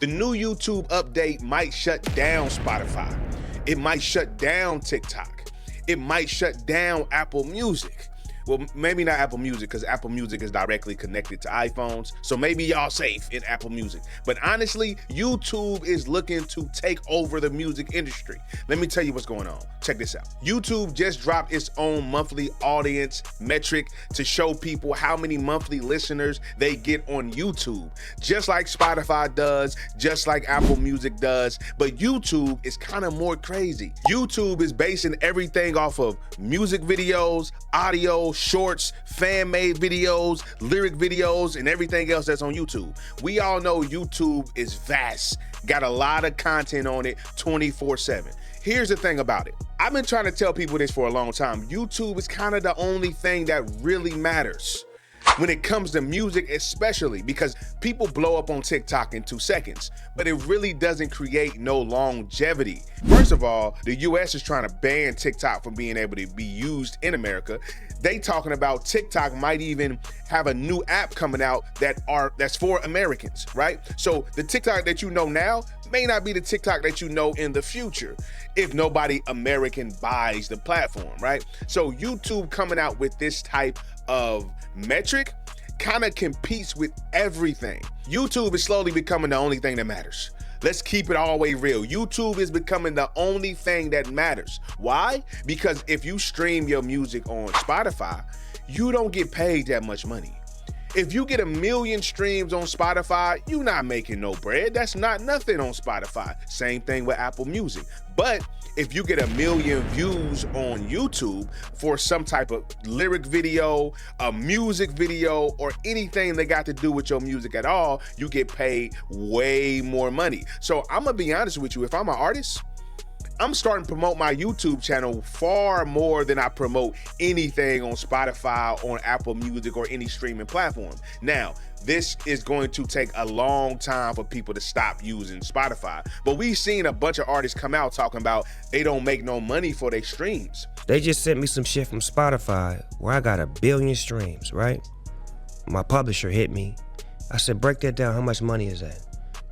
The new YouTube update might shut down Spotify. It might shut down TikTok. It might shut down Apple Music. Well, maybe not Apple Music, because Apple Music is directly connected to iPhones. So maybe y'all safe in Apple Music. But honestly, YouTube is looking to take over the music industry. Let me tell you what's going on. Check this out. YouTube just dropped its own monthly audience metric to show people how many monthly listeners they get on YouTube. Just like Spotify does, just like Apple Music does. But YouTube is kind of more crazy. YouTube is basing everything off of music videos, audio, shorts, fan-made videos, lyric videos, and everything else that's on YouTube. We all know YouTube is vast, got a lot of content on it 24/7. Here's the thing about it. I've been trying to tell people this for a long time. YouTube is kind of the only thing that really matters when it comes to music, especially because people blow up on TikTok in 2 seconds, but it really doesn't create no longevity. First of all, the US is trying to ban TikTok from being able to be used in America. They talking about TikTok might even have a new app coming out that's for Americans, right? So the TikTok that you know now may not be the TikTok that you know in the future if nobody American buys the platform, right? So YouTube coming out with this type of metric kind of competes with everything. YouTube is slowly becoming the only thing that matters. Let's keep it all the way real. YouTube is becoming the only thing that matters. Why? Because if you stream your music on Spotify, you don't get paid that much money. If you get 1 million streams on Spotify, you're not making no bread. That's not nothing on Spotify. Same thing with Apple Music. But if you get 1 million views on YouTube for some type of lyric video, a music video, or anything that got to do with your music at all, you get paid way more money. So I'm gonna be honest with you, if I'm an artist, I'm starting to promote my YouTube channel far more than I promote anything on Spotify, on Apple Music, or any streaming platform. Now, this is going to take a long time for people to stop using Spotify. But we've seen a bunch of artists come out talking about they don't make no money for their streams. They just sent me some shit from Spotify where I got 1 billion streams, right? My publisher hit me. I said, break that down, how much money is that?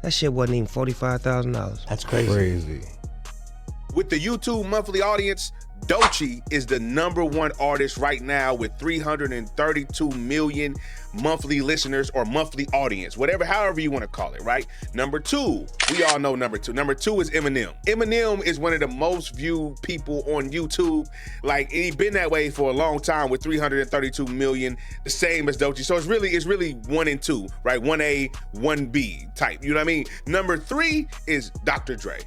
That shit wasn't even $45,000. That's crazy. With the YouTube monthly audience, Doechii is the #1 artist right now with 332 million monthly listeners or monthly audience, however you want to call it, right? #2, we all know #2. #2 is Eminem. Eminem is one of the most viewed people on YouTube. Like, he's been that way for a long time with 332 million, the same as Doechii. So it's really 1 and 2, right? 1A, 1B type, you know what I mean? #3 is Dr. Dre.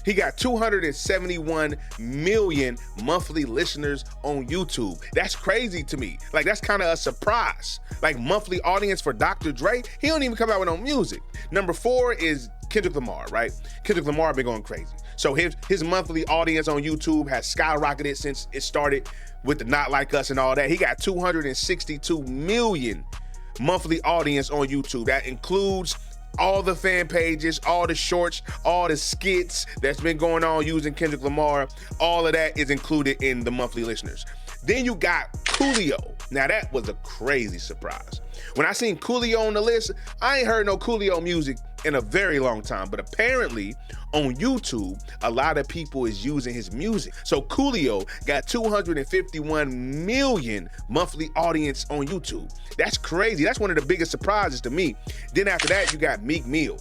He got 271 million monthly listeners on YouTube. That's crazy to me. Like, that's kind of a surprise. Like, monthly audience for Dr. Dre, he don't even come out with no music. #4 is Kendrick Lamar, right? Kendrick Lamar been going crazy. So his monthly audience on YouTube has skyrocketed since it started with the Not Like Us and all that. He got 262 million monthly audience on YouTube. That includes all the fan pages, all the shorts, all the skits that's been going on using Kendrick Lamar. All of that is included in the monthly listeners. Then you got Coolio. Now that was a crazy surprise. When I seen Coolio on the list, I ain't heard no Coolio music in a very long time, but apparently on YouTube, a lot of people is using his music. So Coolio got 251 million monthly audience on YouTube. That's crazy. That's one of the biggest surprises to me. Then after that, you got Meek Mill.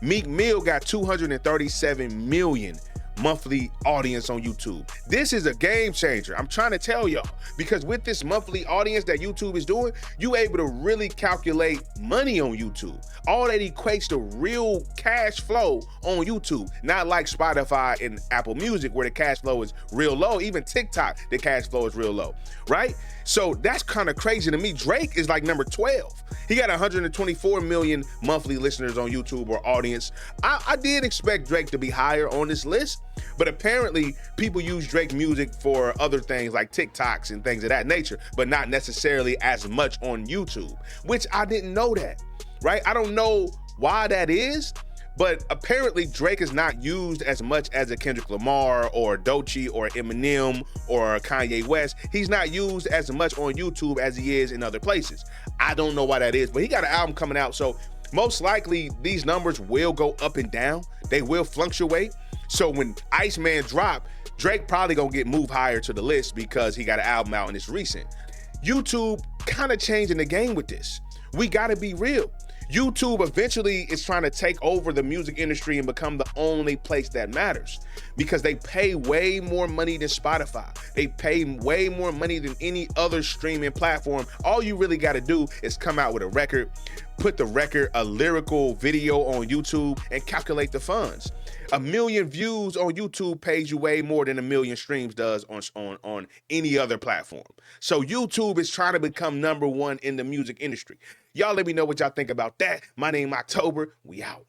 Meek Mill got 237 million monthly audience on YouTube. This is a game changer. I'm trying to tell y'all, because with this monthly audience that YouTube is doing, you able to really calculate money on YouTube. All that equates to real cash flow on YouTube, not like Spotify and Apple Music where the cash flow is real low. Even TikTok, the cash flow is real low, right? So that's kind of crazy to me. Drake is like #12. He got 124 million monthly listeners on YouTube or audience. I did expect Drake to be higher on this list, but apparently people use Drake music for other things like TikToks and things of that nature, but not necessarily as much on YouTube, which I didn't know that, right? I don't know why that is, but apparently Drake is not used as much as a Kendrick Lamar or Doechii or Eminem or Kanye West. He's not used as much on YouTube as he is in other places. I don't know why that is, but he got an album coming out, so Most likely, these numbers will go up and down. They will fluctuate. So when Iceman drop, Drake probably gonna get moved higher to the list because he got an album out and it's recent. YouTube kind of changing the game with this. We gotta be real. YouTube eventually is trying to take over the music industry and become the only place that matters because they pay way more money than Spotify. They pay way more money than any other streaming platform. All you really got to do is come out with a record, put the record, a lyrical video on YouTube, and calculate the funds. 1 million views on YouTube pays you way more than 1 million streams does on any other platform. So YouTube is trying to become #1 in the music industry. Y'all let me know what y'all think about that. My name October. We out.